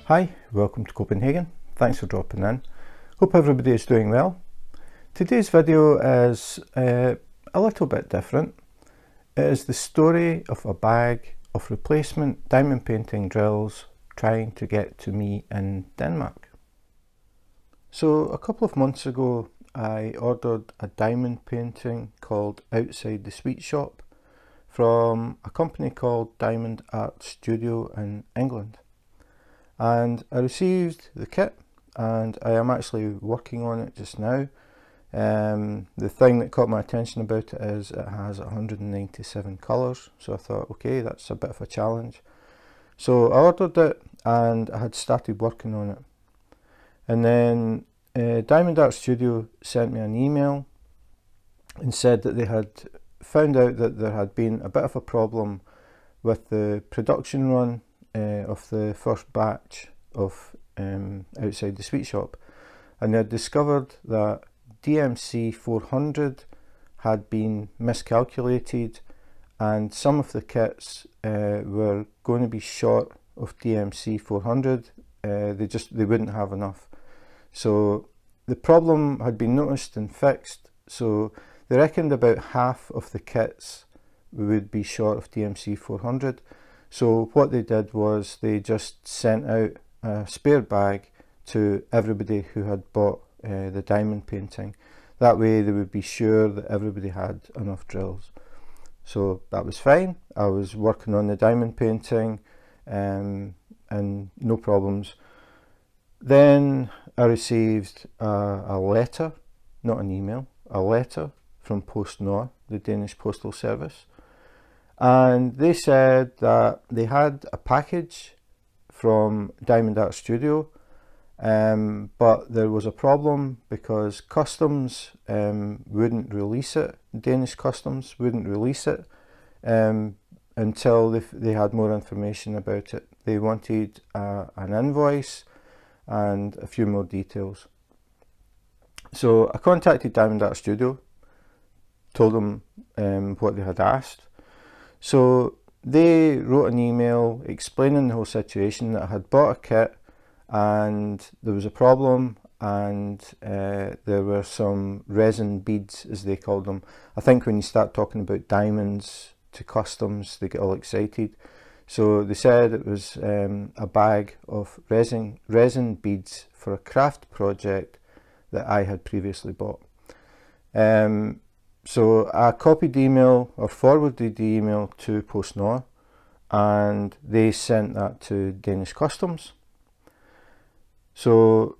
Hi, welcome to Copenhagen. Thanks for dropping in. Hope everybody is doing well. Today's video is a little bit different. It is the story of a bag of replacement diamond painting drills trying to get to me in Denmark. So a couple of months ago I ordered a diamond painting called Outside the Sweet Shop from a company called Diamond Art Studio in England. And I received the kit and I am actually working on it just now. The thing that caught my attention about it is it has 197 colours, so I thought, okay, that's a bit of a challenge. So I ordered it and I had started working on it. And then Diamond Art Studio sent me an email and said that they had found out that there had been a bit of a problem with the production run of the first batch of Outside the Sweet Shop, and they had discovered that DMC 400 had been miscalculated and some of the kits were going to be short of DMC 400. They wouldn't have enough. So the problem had been noticed and fixed, so they reckoned about half of the kits would be short of DMC 400. So what they did was they just sent out a spare bag to everybody who had bought the diamond painting. That way they would be sure that everybody had enough drills. So that was fine. I was working on the diamond painting and no problems. Then I received a letter, not an email, a letter from PostNord, the Danish postal service. And they said that they had a package from Diamond Art Studio, but there was a problem because customs wouldn't release it. Danish customs wouldn't release it until they had more information about it. They wanted an invoice and a few more details. So I contacted Diamond Art Studio, told them what they had asked. So they wrote an email explaining the whole situation, that I had bought a kit and there was a problem, and there were some resin beads, as they called them. I think when you start talking about diamonds to customs, they get all excited. So they said it was a bag of resin beads for a craft project that I had previously bought. So I copied the email, or forwarded the email to PostNord, and they sent that to Danish customs. So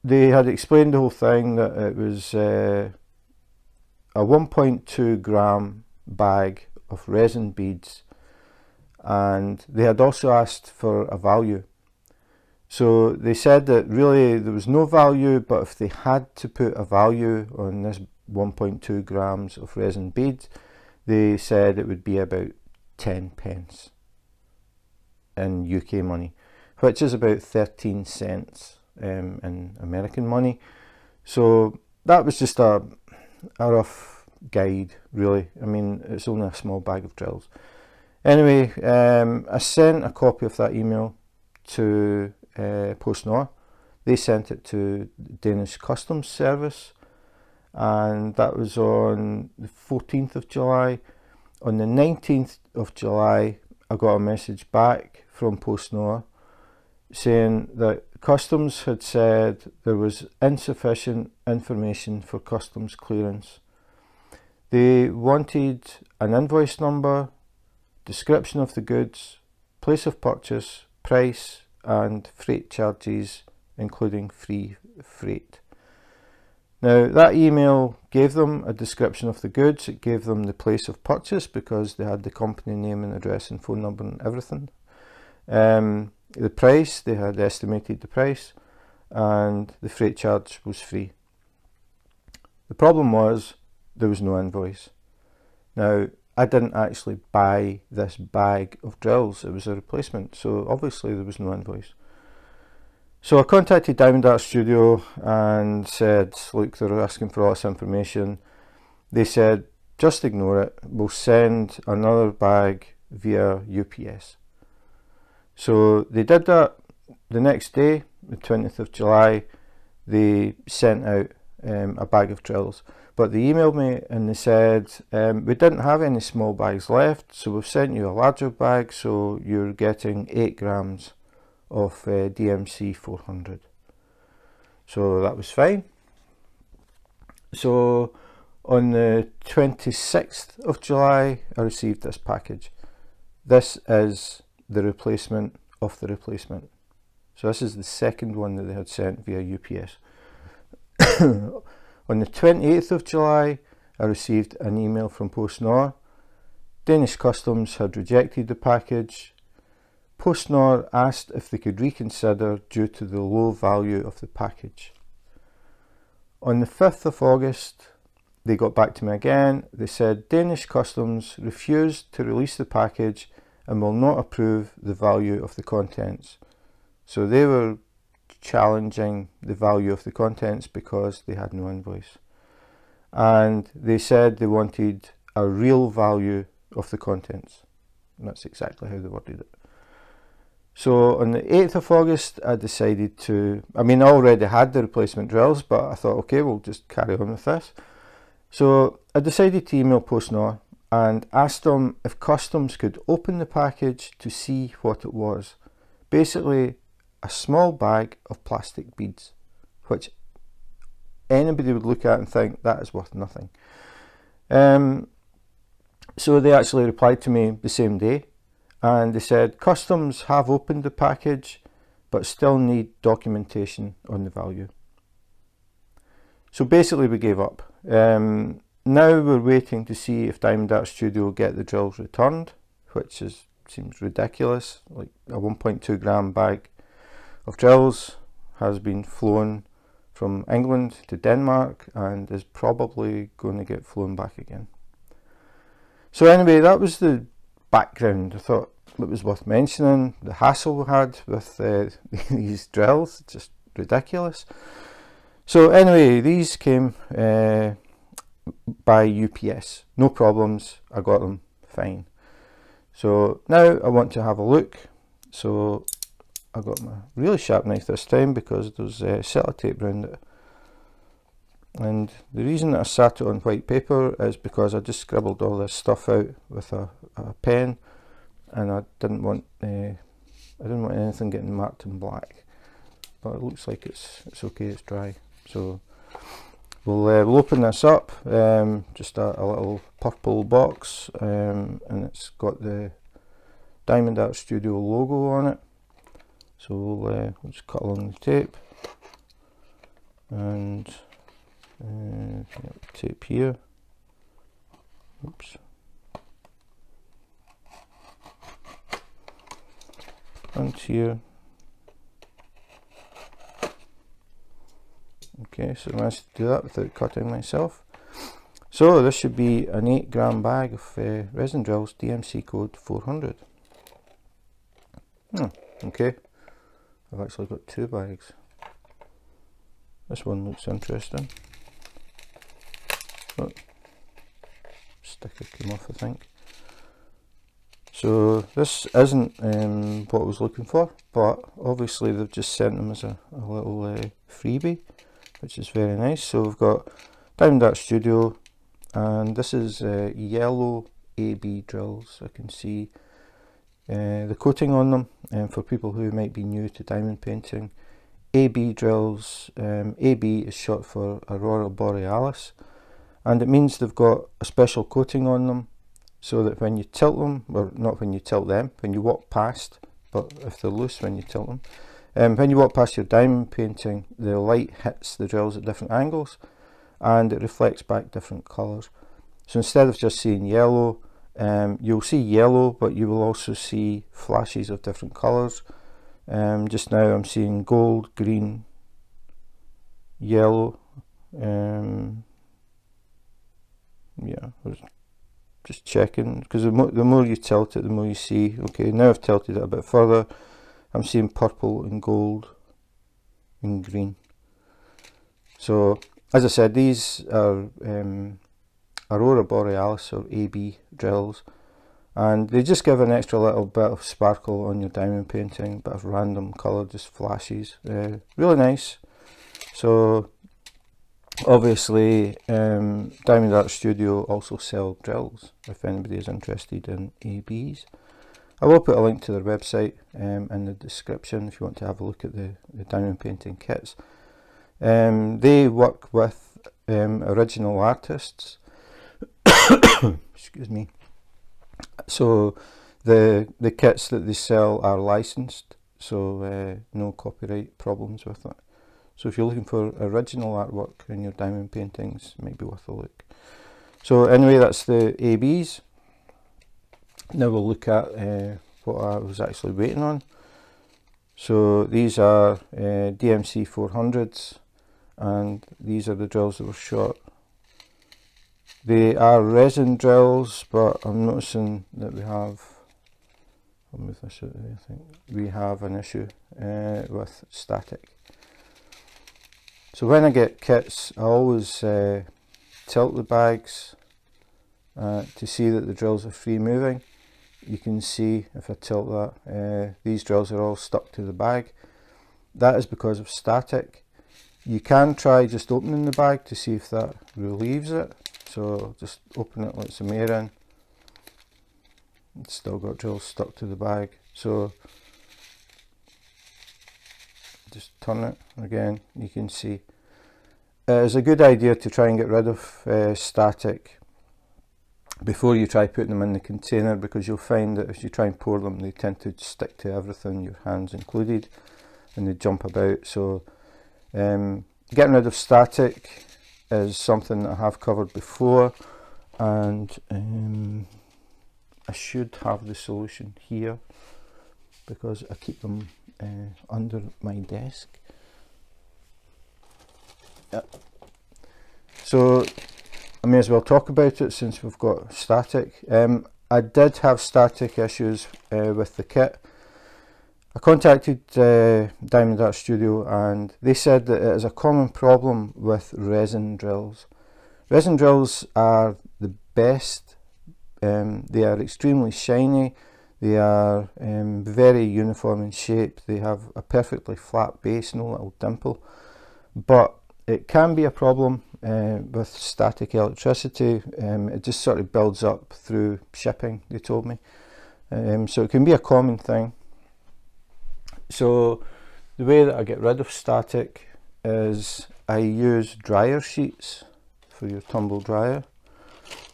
they had explained the whole thing, that it was a 1.2 gram bag of resin beads, and they had also asked for a value. So they said that really there was no value, but if they had to put a value on this 1.2 grams of resin beads, they said it would be about 10 pence in UK money, which is about 13 cents in American money. So that was just a rough guide, really. I mean, it's only a small bag of drills. Anyway, I sent a copy of that email to PostNord. They sent it to the Danish Customs Service, and that was on the 14th of July. On the 19th of July, I got a message back from PostNord saying that customs had said there was insufficient information for customs clearance. They wanted an invoice number, description of the goods, place of purchase, price, and freight charges, including free freight. Now that email gave them a description of the goods, it gave them the place of purchase because they had the company name and address and phone number and everything. The price, they had estimated the price, and the freight charge was free. The problem was there was no invoice. Now I didn't actually buy this bag of drills, it was a replacement, so obviously there was no invoice. So I contacted Diamond Art Studio and said, look, they're asking for all this information. They said, just ignore it, we'll send another bag via UPS. So they did that. the next day, the 20th of July, they sent out a bag of drills, but they emailed me and they said, we didn't have any small bags left, so we've sent you a larger bag, so you're getting 8 grams of DMC 400. So that was fine. So on the 26th of July, I received this package. This is the replacement of the replacement. So this is the second one that they had sent via UPS. On the 28th of July, I received an email from PostNord. Danish Customs had rejected the package. PostNord asked if they could reconsider due to the low value of the package. On the 5th of August, they got back to me again. They said Danish Customs refused to release the package and will not approve the value of the contents. So they were challenging the value of the contents because they had no invoice. And they said they wanted a real value of the contents. And that's exactly how they worded it. So on the 8th of August, I decided to, I already had the replacement drills, but I thought, okay, we'll just carry on with this. So I decided to email PostNord and asked them if Customs could open the package to see what it was. Basically, a small bag of plastic beads, which anybody would look at and think that is worth nothing. So they actually replied to me the same day, and they said Customs have opened the package but still need documentation on the value. So basically we gave up. Now we're waiting to see if Diamond Art Studio will get the drills returned, which seems ridiculous. Like a 1.2 gram bag of drills has been flown from England to Denmark and is probably going to get flown back again. So anyway, that was the background. I thought it was worth mentioning. The hassle we had with these drills, just ridiculous. So anyway, these came by UPS, no problems, I got them fine. So now I want to have a look. So I got my really sharp knife this time because there's sellotape around it. And the reason that I sat it on white paper is because I just scribbled all this stuff out with a pen, and I didn't want anything getting marked in black. But it looks like it's okay, it's dry. So we'll open this up. Just a little purple box, and it's got the Diamond Art Studio logo on it. So we'll just cut along the tape, and tape here. Oops. And here. Okay, so I managed to do that without cutting myself. So this should be an 8 gram bag of resin drills, DMC code 400. Okay, I've actually got 2 bags. This one looks interesting. Oh, sticker came off, I think. So this isn't what I was looking for, but obviously they've just sent them as a little freebie, which is very nice. So we've got Diamond Art Studio, and this is yellow AB drills. I can see the coating on them, and for people who might be new to diamond painting, AB drills, AB is short for Aurora Borealis, and it means they've got a special coating on them so that when you tilt them, or not when you tilt them, when you walk past, but if they're loose when you tilt them, when you walk past your diamond painting, the light hits the drills at different angles and it reflects back different colours. So instead of just seeing yellow, you'll see yellow, but you will also see flashes of different colours. Just now I'm seeing gold, green, yellow. Yeah, I was just checking, because the more you tilt it, the more you see. Okay, now I've tilted it a bit further. I'm seeing purple and gold and green. So as I said, these are Aurora Borealis or AB drills, and they just give an extra little bit of sparkle on your diamond painting, bit of random colour, just flashes. Really nice. So obviously Diamond Art Studio also sell drills if anybody is interested in ABs. I will put a link to their website in the description if you want to have a look at the diamond painting kits. They work with original artists. Excuse me. So the kits that they sell are licensed, so no copyright problems with it. So if you're looking for original artwork in your diamond paintings, it might be worth a look. So anyway, that's the ABs. Now we'll look at what I was actually waiting on. So these are DMC 400s, and these are the drills that were shot. They are resin drills, but I'm noticing that we have, I'll move this out of the way, I think we have an issue with static. So when I get kits, I always tilt the bags to see that the drills are free moving. You can see if I tilt that, these drills are all stuck to the bag. That is because of static. You can try just opening the bag to see if that relieves it. So just open it, let some air in. It's still got drills stuck to the bag. So just turn it again, you can see. It is a good idea to try and get rid of static before you try putting them in the container, because you'll find that if you try and pour them, they tend to stick to everything, your hands included, and they jump about. So getting rid of static is something that I have covered before, and I should have the solution here because I keep them under my desk. Yep. So I may as well talk about it since we've got static. I did have static issues with the kit. I contacted Diamond Art Studio and they said that it is a common problem with resin drills. Resin drills are the best. They are extremely shiny. They are very uniform in shape. They have a perfectly flat base, no little dimple. But it can be a problem with static electricity. It just sort of builds up through shipping, they told me. So it can be a common thing. So the way that I get rid of static is I use dryer sheets for your tumble dryer.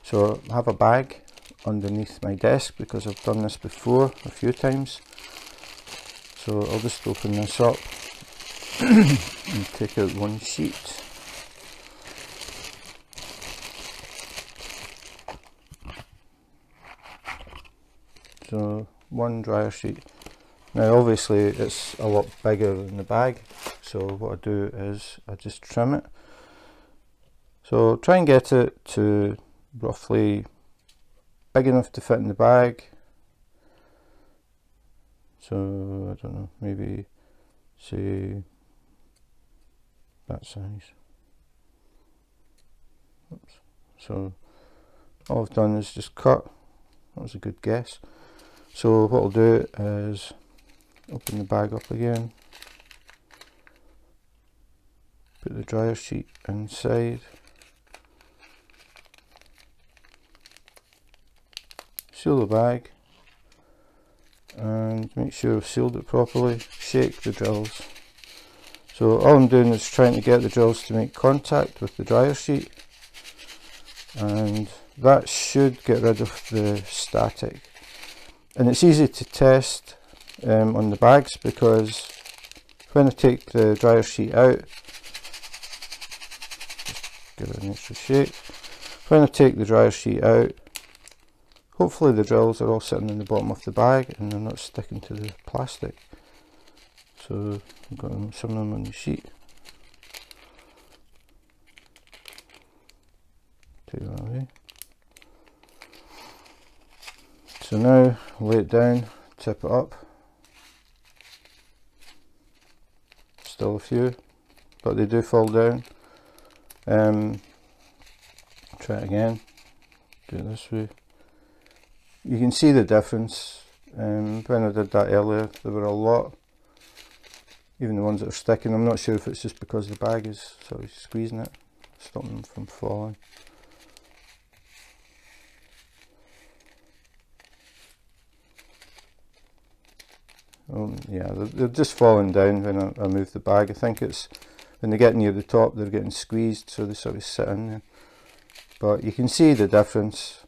So I have a bag underneath my desk because I've done this before a few times. So I'll just open this up and take out one sheet. So one dryer sheet. Now obviously it's a lot bigger than the bag, so what I do is I just trim it. So try and get it to roughly big enough to fit in the bag. So I don't know, maybe say that size. Oops. So all I've done is just cut. That was a good guess. So what I'll do is open the bag up again, put the dryer sheet inside, seal the bag and make sure I've sealed it properly, shake the drills. So all I'm doing is trying to get the drills to make contact with the dryer sheet, and that should get rid of the static. And it's easy to test on the bags, because when I take the dryer sheet out, just give it an extra shake. When I take the dryer sheet out, hopefully the drills are all sitting in the bottom of the bag and they're not sticking to the plastic. So I've got some of them on the sheet. Take that away. So now lay it down, tip it up. Still a few, but they do fall down. Try it again, do it this way. you can see the difference. When I did that earlier, there were a lot, even the ones that are sticking. I'm not sure if it's just because the bag is sort of squeezing it, stopping them from falling. Yeah, they're just falling down when I move the bag. I think it's when they get near the top, they're getting squeezed, so they sort of sit in there. But you can see the difference.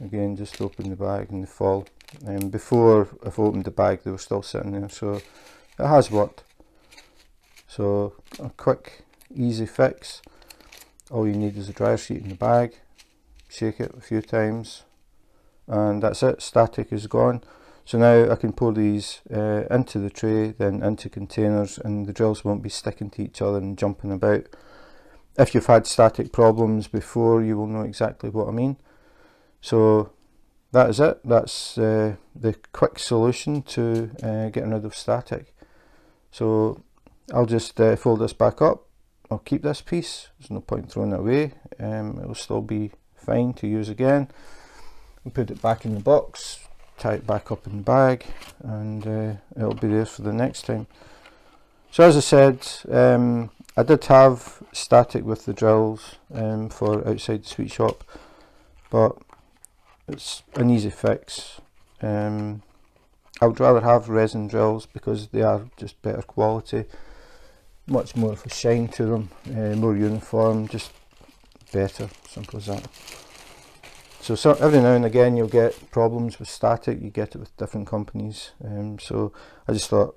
Again, just open the bag and they fall. Before I've opened the bag, they were still sitting there, so it has worked. So a quick, easy fix. All you need is a dryer sheet in the bag. Shake it a few times, and that's it. Static is gone. So now I can pour these into the tray, then into containers, and the drills won't be sticking to each other and jumping about. If you've had static problems before, you will know exactly what I mean. So that is it. That's the quick solution to getting rid of static. So I'll just fold this back up. I'll keep this piece. There's no point throwing it away. It'll still be fine to use again. We'll put it back in the box, tie it back up in the bag, and it'll be there for the next time. So as I said, I did have static with the drills for outside the sweet shop, but it's an easy fix. I would rather have resin drills because they are just better quality, much more of a shine to them, more uniform, just better, simple as that. So every now and again you'll get problems with static. You get it with different companies, so I just thought,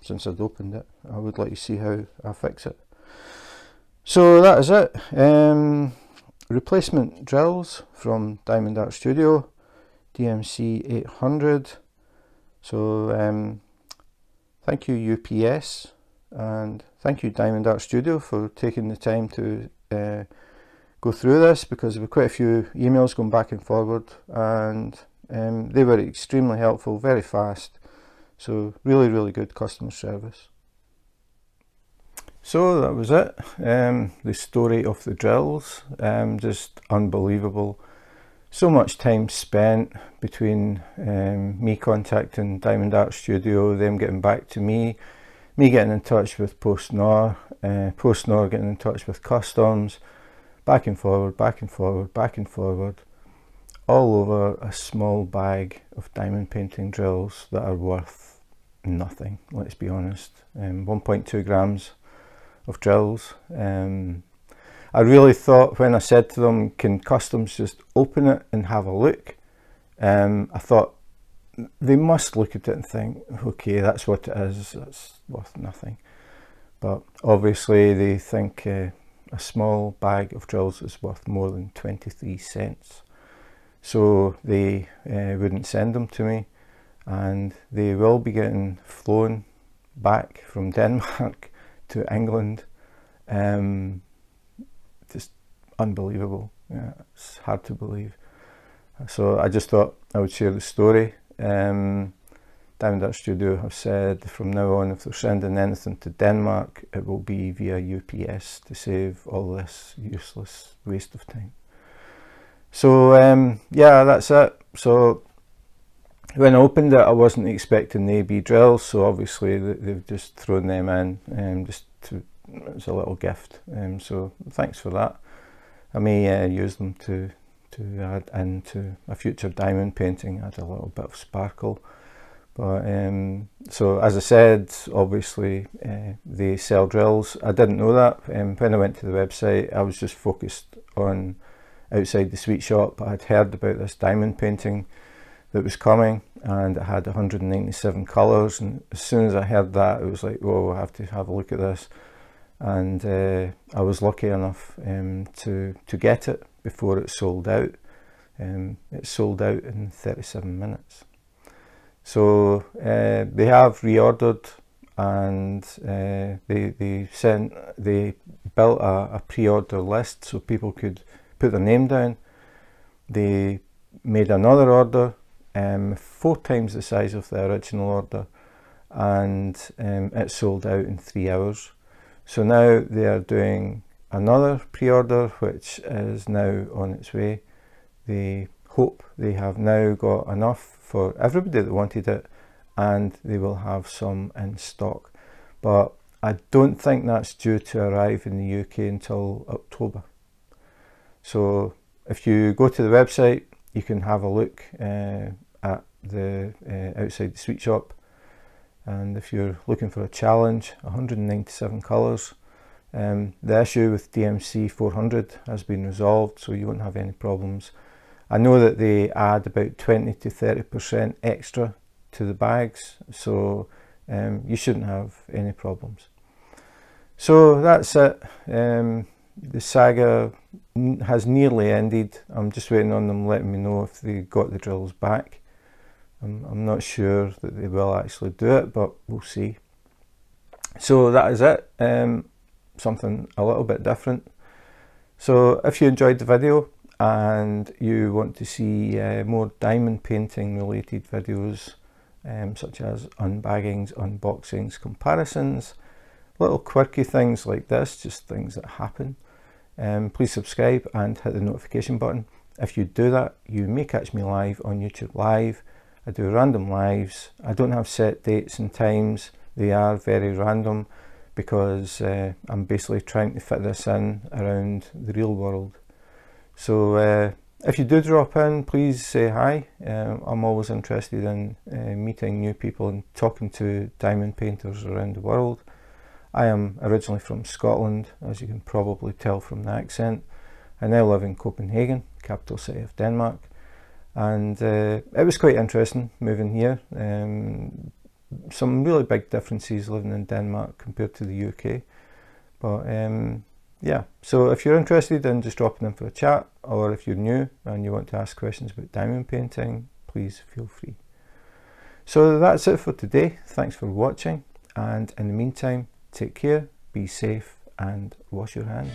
since I'd opened it, I would let you see how I fix it. So that is it. Replacement drills from Diamond Art Studio, DMC 800. So thank you UPS, and thank you Diamond Art Studio for taking the time to go through this, because there were quite a few emails going back and forward, and they were extremely helpful, very fast. So really good customer service. So that was it. The story of the drills, just unbelievable. So much time spent between me contacting Diamond Art Studio, them getting back to me getting in touch with PostNor, PostNor getting in touch with customs, back and forward, back and forward, back and forward, all over a small bag of diamond painting drills that are worth nothing, let's be honest. 1.2 grams of drills. I really thought when I said to them, can customs just open it and have a look? I thought they must look at it and think, okay, that's what it is, that's worth nothing. But obviously they think a small bag of drills is worth more than 23 cents. So they wouldn't send them to me, and they will be getting flown back from Denmark to England. Just unbelievable. Yeah, it's hard to believe. So I just thought I would share the story. Diamond Art Studio have said from now on, if they're sending anything to Denmark, it will be via UPS to save all this useless waste of time. So yeah, that's it. So when I opened it, I wasn't expecting the AB drills, so obviously they've just thrown them in, just to, it's a little gift. So thanks for that. I may use them to add into a future diamond painting, add a little bit of sparkle. But so as I said, obviously they sell drills. I didn't know that. When I went to the website, I was just focused on outside the sweet shop. I had heard about this diamond painting that was coming, and it had 197 colours, and as soon as I heard that, it was like, whoa, I have to have a look at this. And I was lucky enough to get it before it sold out. It sold out in 37 minutes. So they have reordered, and they built a pre-order list so people could put their name down. They made another order, 4 times the size of the original order, and it sold out in 3 hours. So now they are doing another pre-order, which is now on its way. They hope they have now got enough for everybody that wanted it, and they will have some in stock. But I don't think that's due to arrive in the UK until October. So if you go to the website, you can have a look at the outside the sweet shop, and if you're looking for a challenge, 197 colours. The issue with DMC 400 has been resolved, so you won't have any problems. I know that they add about 20 to 30% extra to the bags, so you shouldn't have any problems. So that's it. The saga has nearly ended. I'm just waiting on them letting me know if they got the drills back. I'm not sure that they will actually do it, but we'll see. So that is it. Something a little bit different. So if you enjoyed the video and you want to see more diamond painting related videos, such as unbaggings, unboxings, comparisons, little quirky things like this, just things that happen, please subscribe and hit the notification button. If you do that, you may catch me live on YouTube Live. I do random lives. I don't have set dates and times. They are very random because I'm basically trying to fit this in around the real world. So if you do drop in, please say hi. I'm always interested in meeting new people and talking to diamond painters around the world. I am originally from Scotland, as you can probably tell from the accent. I now live in Copenhagen, capital city of Denmark. And it was quite interesting moving here. Some really big differences living in Denmark compared to the UK. But yeah, so if you're interested in just dropping in for a chat, or if you're new and you want to ask questions about diamond painting, please feel free. So that's it for today. Thanks for watching, and in the meantime, take care, be safe, and wash your hands.